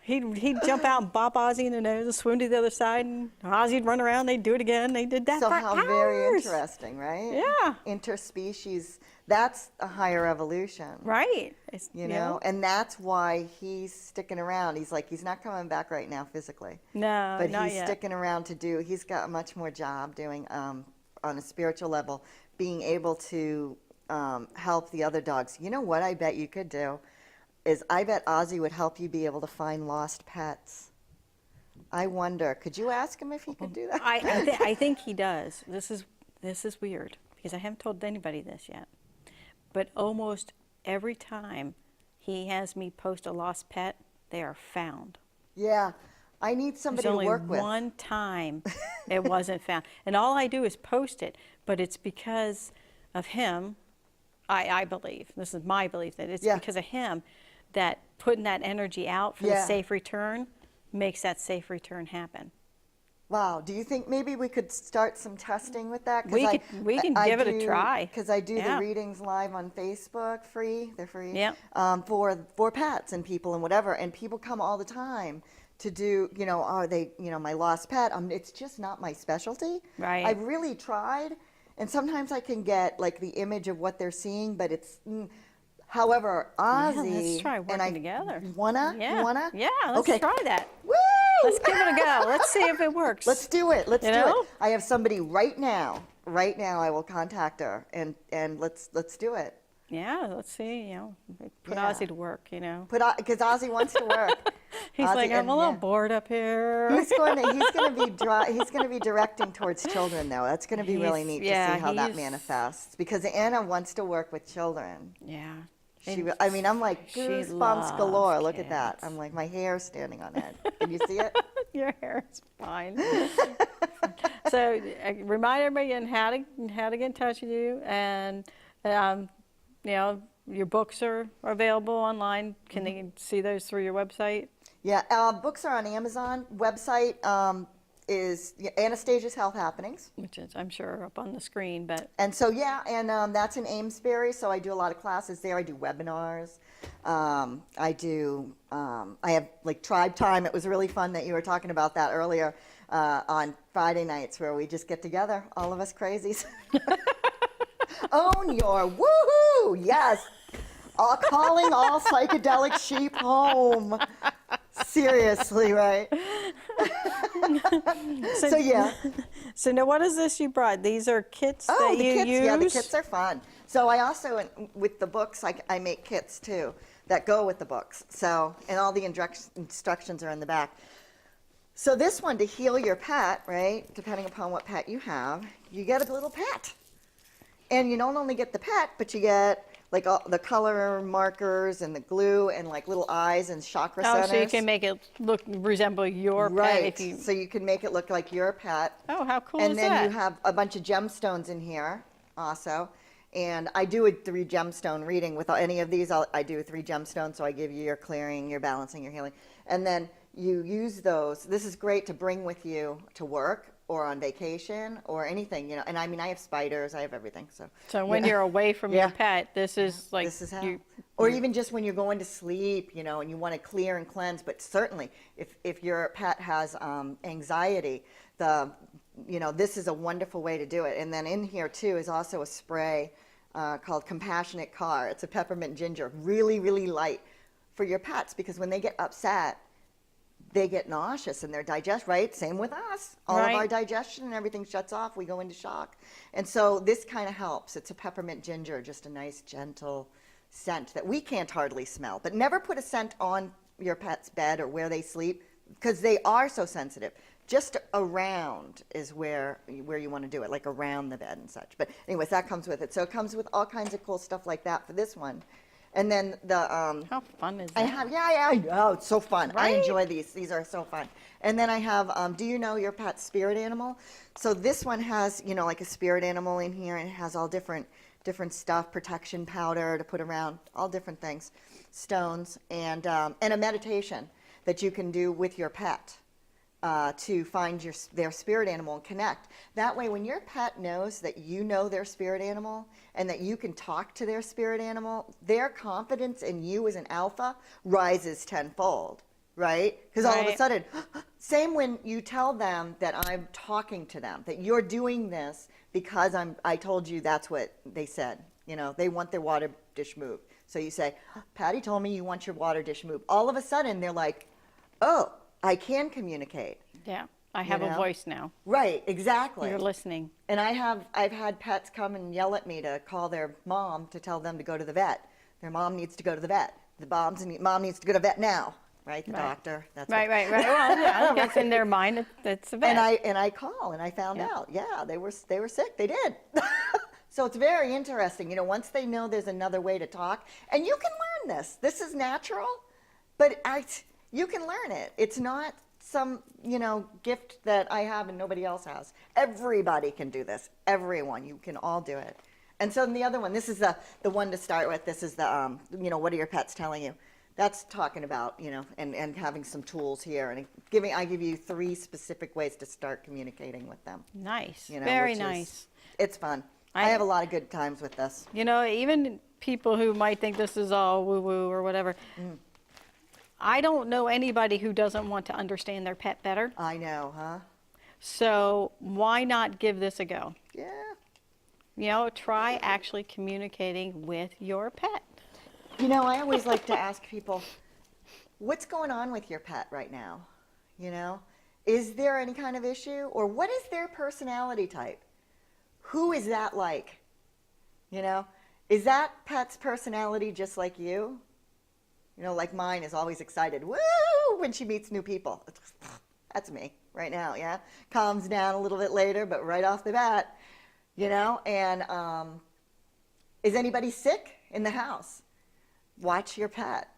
he'd jump out and bop Ozzy in the nose and swim to the other side, and Ozzy'd run around. They'd do it again. They did that So for how hours. very interesting, right? Yeah. Interspecies. That's a higher evolution. Right. You know, and that's why he's sticking around. He's not coming back right now physically. No, But not he's yet. sticking around he's got a much more job doing on a spiritual level, being able to help the other dogs. You know what I bet you could do is I bet Ozzy would help you be able to find lost pets. I wonder, could you ask him if he could do that? I think he does. This is weird because I haven't told anybody this yet. But almost every time he has me post a lost pet, they are found. Yeah, I need somebody There's to only work with. one time it wasn't found. And all I do is post it, but it's because of him, I believe. This is my belief, that it's Yeah. because of him that putting that energy out for the Yeah. safe return makes that safe return happen. Wow. Do you think maybe we could start some testing with that? We can give it a try. Because I do Yeah. the readings live on Facebook, free. They're free. Yep. For pets and people and whatever, and people come all the time to do. Are they? My lost pet. It's just not my specialty. Right. I've really tried, and sometimes I can get like the image of what they're seeing, but it's. However, Ozzy let's try and working I together. wanna. Yeah. You wanna? Yeah, let's Okay. try that. Woo! Let's give it a go. Let's see if it works. Let's do it. Let's You do know? it. I have somebody right now. Right now, I will contact her and let's do it. Yeah, let's see. Put Yeah. Ozzy to work. Because Ozzy wants to work. He's Ozzy, like, I'm and a little yeah. bored up here. He's going to be directing towards children, though. That's going to be really neat to see how that manifests, because Anna wants to work with children. Yeah. I mean, I'm like She goosebumps galore. loves Look at that. kids. I'm like, my hair's standing on end. Can you see it? Your hair is fine. So remind everybody again how to get in touch with you, and you know, your books are available online. Can they see those through your website? Yeah, books are on Amazon. Website is Anastasia's Health Happenings. Which is, I'm sure, up on the screen, but. And so, yeah, and that's in Amesbury, so I do a lot of classes there. I do webinars. I have, like, Tribe Time. It was really fun that you were talking about that earlier on Friday nights, where we just get together, all of us crazies. Own your woohoo! Yes! Calling all psychedelic sheep home. Seriously, right? So yeah. So now, what is this you brought? These are kits that the you kits, use? yeah, the kits are fun. So I also, with the books, I make kits too that go with the books. So, and all the instructions are in the back. So this one, to heal your pet, right, depending upon what pet you have, you get a little pet. And you don't only get the pet, but you get like all the color markers and the glue and like little eyes and chakra centers. So you can make it resemble your right. pet. If you... So you can make it look like your pet. Oh, how cool and is then that? you have a bunch of gemstones in here also. And I do a 3 gemstone reading with any of these. I do 3 gemstones, so I give you your clearing, your balancing, your healing. And then you use those. This is great to bring with you to work or on vacation or anything, you know. And I mean, I have spiders, I have everything. So when you're away from your pet, this is like... This is how. Or even just when you're going to sleep, you know, and you want to clear and cleanse. But certainly, if your pet has anxiety, this is a wonderful way to do it. And then in here, too, is also a spray called Compassionate Car. It's a peppermint ginger, really, really light for your pets, because when they get upset, they get nauseous and their digest, right? Same with us. All of our digestion and everything shuts off. We go into shock. And so this kind of helps. It's a peppermint ginger, just a nice, gentle scent that we can't hardly smell. But never put a scent on your pet's bed or where they sleep, because they are so sensitive. Just around is where you want to do it, like around the bed and such. But anyways, that comes with it. So it comes with all kinds of cool stuff like that for this one. And then the how fun is that? I know, it's so fun. Right? I enjoy these. These are so fun. And then I have do you know your pet's spirit animal? So this one has, you know, like a spirit animal in here, and it has all different stuff, protection powder to put around, all different things, stones, and a meditation that you can do with your pet. To find their spirit animal and connect. That way, when your pet knows that you know their spirit animal and that you can talk to their spirit animal, their confidence in you as an alpha rises tenfold, right? Because all of a sudden, same when you tell them that I'm talking to them, that you're doing this because I told you that's what they said. You know, they want their water dish moved. So you say, Patty told me you want your water dish moved. All of a sudden, they're like, oh, I can communicate. Yeah, I have a voice now. Right, exactly. You're listening. And I've had pets come and yell at me to call their mom to tell them to go to the vet. Their mom needs to go to the vet. Mom needs to go to the vet now. Right, the doctor. That's right. Well, yeah, I guess in their mind, it's a vet. And I call and I found out. Yeah, they were sick. They did. So it's very interesting. You know, once they know there's another way to talk, and you can learn this. This is natural, but you can learn it. It's not some, you know, gift that I have and nobody else has. Everybody can do this. Everyone. You can all do it. And so the other one, this is the one to start with. This is the, you know, what are your pets telling you? That's talking about, you know, and having some tools here. And I give you 3 specific ways to start communicating with them. Nice. You know, Very nice. It's fun. I have a lot of good times with this. You know, even people who might think this is all woo-woo or whatever, I don't know anybody who doesn't want to understand their pet better. I know, huh? So why not give this a go? Yeah. You know, try actually communicating with your pet. You know, I always like to ask people, what's going on with your pet right now? You know, is there any kind of issue? Or what is their personality type? Who is that like? You know, is that pet's personality just like you? You know, like mine is always excited. Woo! woo, when she meets new people. That's me right now, yeah? Calms down a little bit later, but right off the bat, you know? And is anybody sick in the house? Watch your pet.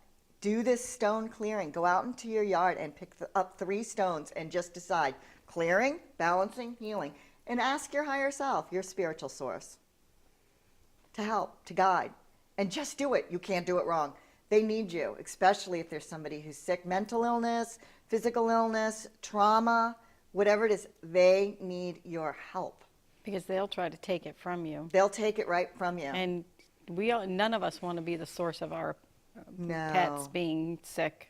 Do this stone clearing. Go out into your yard and pick up 3 stones and just decide clearing, balancing, healing. And ask your higher self, your spiritual source, to help, to guide. And just do it. You can't do it wrong. They need you, especially if there's somebody who's sick, mental illness, physical illness, trauma, whatever it is, they need your help. Because they'll try to take it from you. They'll take it right from you. And none of us want to be the source of our pets being sick.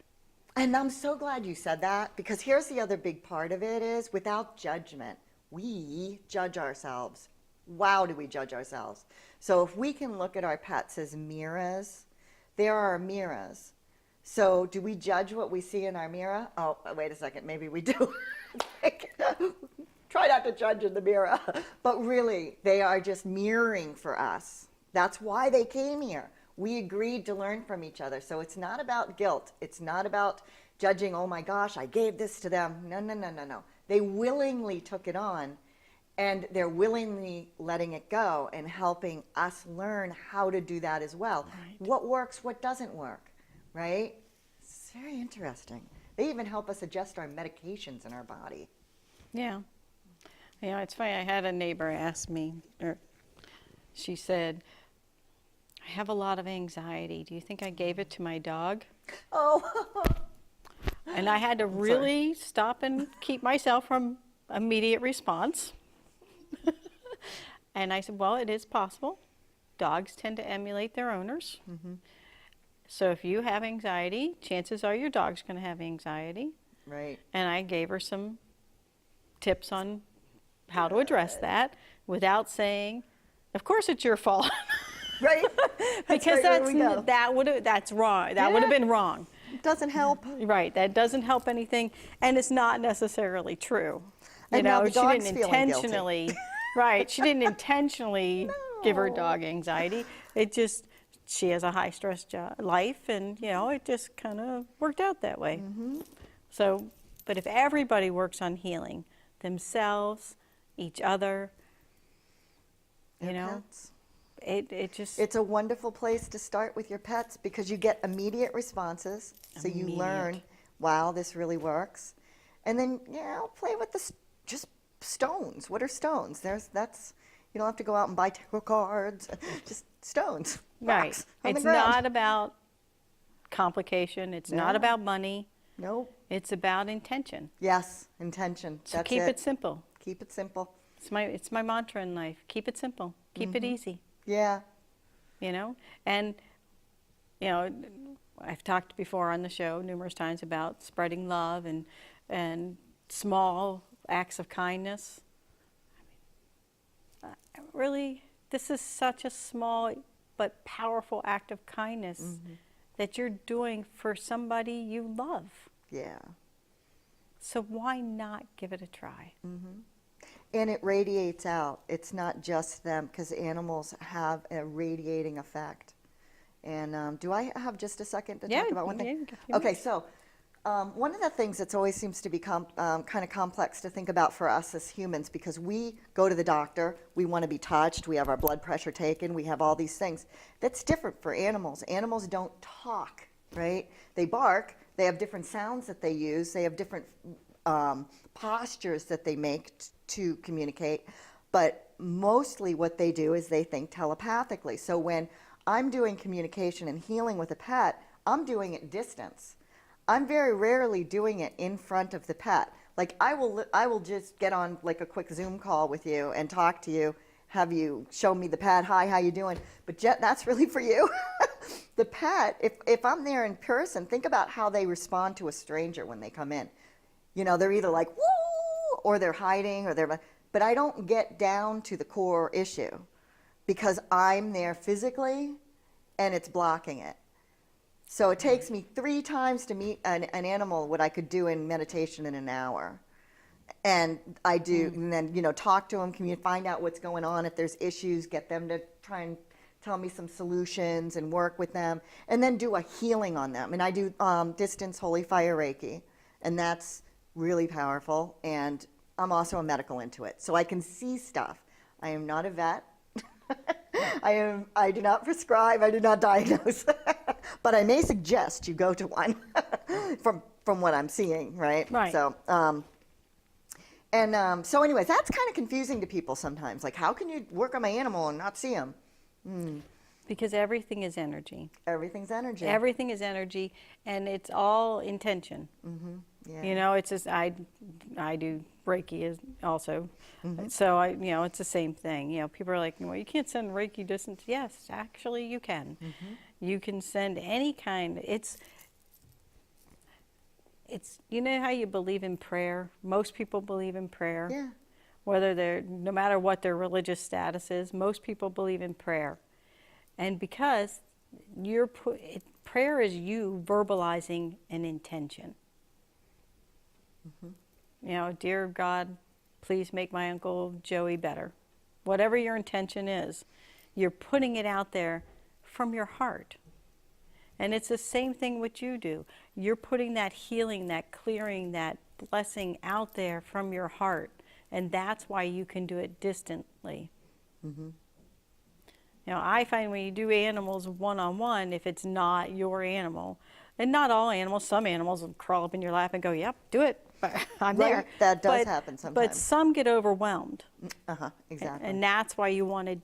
And I'm so glad you said that, because here's the other big part of it is without judgment, we judge ourselves. Wow, do we judge ourselves? So if we can look at our pets as mirrors, there are mirrors. So do we judge what we see in our mirror? Oh, wait a second, maybe we do. Try not to judge in the mirror. But really, they are just mirroring for us. That's why they came here. We agreed to learn from each other. So it's not about guilt. It's not about judging, oh my gosh, I gave this to them. No, no, no, no, no. They willingly took it on, and they're willingly letting it go and helping us learn how to do that as well. Right. What works, what doesn't work, right? It's very interesting. They even help us adjust our medications in our body. Yeah. You know, it's funny. I had a neighbor ask me, or she said, I have a lot of anxiety. Do you think I gave it to my dog? Oh. And I had to really stop and keep myself from immediate response. And I said, well, it is possible. Dogs tend to emulate their owners. Mm-hmm. So if you have anxiety, chances are your dog's going to have anxiety. Right. And I gave her some tips on how to address that without saying, of course it's your fault. Right. Because that's wrong. That would have been wrong. It doesn't help. Right. That doesn't help anything, and it's not necessarily true. And now the dog's she didn't intentionally. Right. She didn't intentionally give her dog anxiety. It just, she has a high stress life, and it just kind of worked out that way. Mm-hmm. So, but if everybody works on healing themselves, each other, pets. It just... It's a wonderful place to start with your pets because you get immediate responses. So you learn, wow, this really works. And then, play with just stones. What are stones? You don't have to go out and buy tarot cards. Just stones. Right. It's not about complication. It's not about money. Nope. It's about intention. Yes, intention. So keep it simple. Keep it simple. It's my mantra in life. Keep it simple. Keep it easy. Yeah. And I've talked before on the show numerous times about spreading love and small acts of kindness. Really, this is such a small but powerful act of kindness that you're doing for somebody you love. Yeah. So why not give it a try? Mm-hmm. And it radiates out. It's not just them, because animals have a radiating effect. And do I have just a second to talk about one thing? Okay, so one of the things that always seems to be kind of complex to think about for us as humans, because we go to the doctor, we want to be touched, we have our blood pressure taken, we have all these things. That's different for animals. Animals don't talk, right? They bark. They have different sounds that they use. They have different postures that they make to communicate, but mostly what they do is they think telepathically. So when I'm doing communication and healing with a pet, I'm doing it distance. I'm very rarely doing it in front of the pet. Like I will just get on like a quick Zoom call with you and talk to you, have you show me the pet, hi, how you doing? But Jet, that's really for you. The pet, if I'm there in person, think about how they respond to a stranger when they come in. They're either like, woo, or they're hiding, but I don't get down to the core issue because I'm there physically and it's blocking it. So it takes me 3 times to meet an animal what I could do in meditation in an hour. And I do, and then, talk to them, find out what's going on. If there's issues, get them to try and tell me some solutions and work with them, and then do a healing on them. And I do distance holy fire Reiki, and that's really powerful. And I'm also a medical intuit, so I can see stuff. I am not a vet. I do not prescribe, I do not diagnose, but I may suggest you go to one from what I'm seeing, right? Right. So, so anyways, that's kind of confusing to people sometimes. Like, how can you work on my animal and not see them? Because everything is energy. Everything's energy. Everything is energy, and it's all intention. Yeah. You know, it's just I do Reiki also, so it's the same thing. You know, people are like, well, you can't send Reiki distance. Yes, actually, you can. You can send any kind. It's you know how you believe in prayer. Most people believe in prayer. Yeah. Whether they're no matter what their religious status is, most people believe in prayer, and because prayer is you verbalizing an intention. You know, dear God, please make my Uncle Joey better. Whatever your intention is, you're putting it out there from your heart. And it's the same thing what you do. You're putting that healing, that clearing, that blessing out there from your heart. And that's why you can do it distantly. You know, I find when you do animals one-on-one, if it's not your animal, and not all animals, some animals will crawl up in your lap and go, yep, do it. I'm there. That does happen sometimes. But some get overwhelmed. Exactly. And that's why you wanted,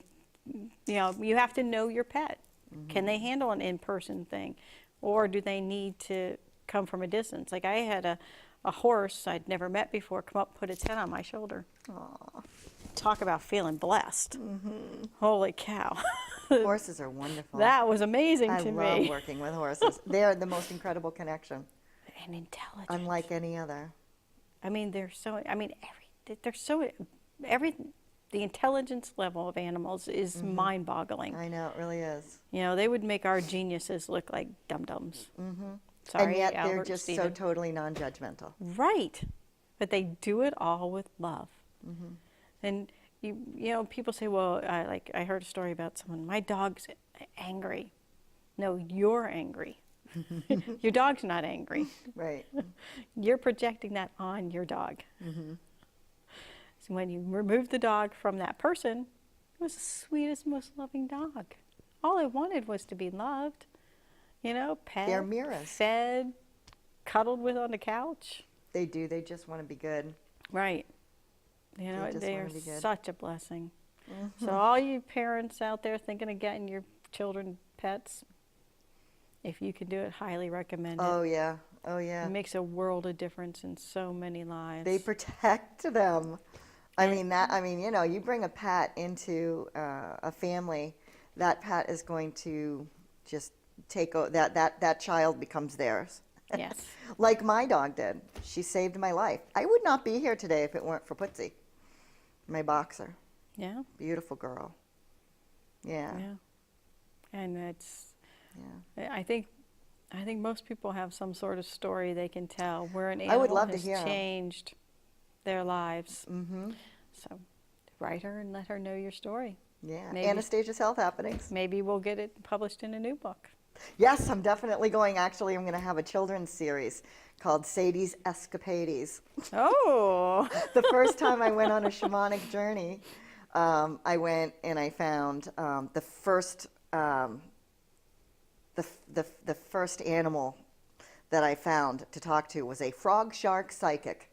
you know, you have to know your pet. Can they handle an in-person thing? Or do they need to come from a distance? Like I had a horse I'd never met before come up and put its head on my shoulder. Aw. Talk about feeling blessed. Holy cow. Horses are wonderful. That was amazing to me. I love working with horses. They're the most incredible connection. And intelligent. Unlike any other. I mean, the intelligence level of animals is mind-boggling. I know, it really is. You know, they would make our geniuses look like dum-dums. Sorry, And yet Albert, they're just Stephen. so totally non-judgmental. Right. But they do it all with love. And, you know, people say, well, I heard a story about someone, my dog's angry. No, you're angry. Your dog's not angry. Right. You're projecting that on your dog. So when you remove the dog from that person, it was the sweetest, most loving dog. All it wanted was to be loved. You know, pet, They're mirrors. fed, cuddled with on the couch. They do. They just want to be good. Right. You know, just they wanna are be good. such a blessing. So all you parents out there thinking of getting your children pets, if you can do it, highly recommend it. Oh, yeah. Oh, yeah. It makes a world of difference in so many lives. They protect them. I mean, you know, you bring a pet into a family, that pet is going to just take that child becomes theirs. Yes. Like my dog did. She saved my life. I would not be here today if it weren't for Putzi, my boxer. Yeah. Beautiful girl. Yeah. Yeah. And it's, Yeah. I think most people have some sort of story they can tell where an I would animal love to has hear 'em. changed their lives. So write her and let her know your story. Yeah. Maybe- Anastasia's Health Happenings. Maybe we'll get it published in a new book. Yes, I'm definitely going. Actually, I'm going to have a children's series called Sadie's Escapades. Oh. The first time I went on a shamanic journey, I went and I found the first animal that I found to talk to was a frog shark psychic.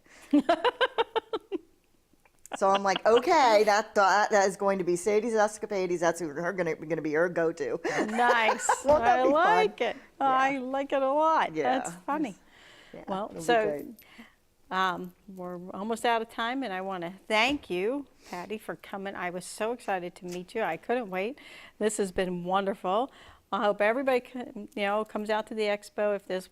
So I'm like, okay, that is going to be Sadie's Escapades. That's going to be her go-to. Nice. Won't that I be fun? like it. Yeah. I like it a lot. Yeah. That's funny. Yeah, Well, it'll be so great. we're almost out of time, and I want to thank you, Patti, for coming. I was so excited to meet you. I couldn't wait. This has been wonderful. I hope everybody comes out to the expo. If this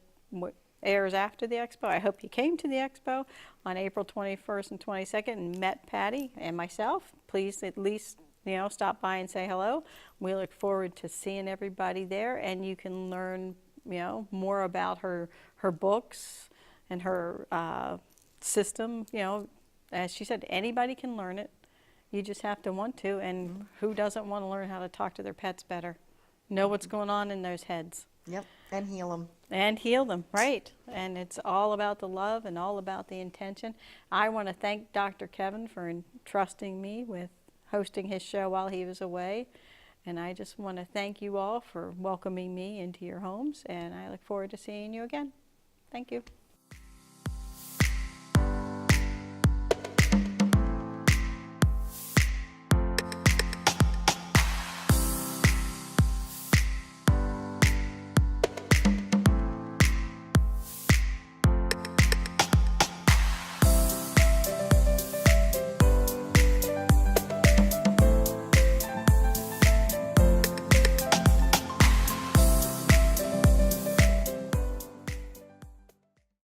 airs after the expo, I hope you came to the expo on April 21st and 22nd and met Patti and myself. Please at least stop by and say hello. We look forward to seeing everybody there, and you can learn more about her books and her system. As she said, anybody can learn it. You just have to want to, and who doesn't want to learn how to talk to their pets better? Know what's going on in those heads. Yep, and heal them. And heal them, right. And it's all about the love and all about the intention. I want to thank Dr. Kevin for entrusting me with hosting his show while he was away. And I just want to thank you all for welcoming me into your homes, and I look forward to seeing you again. Thank you.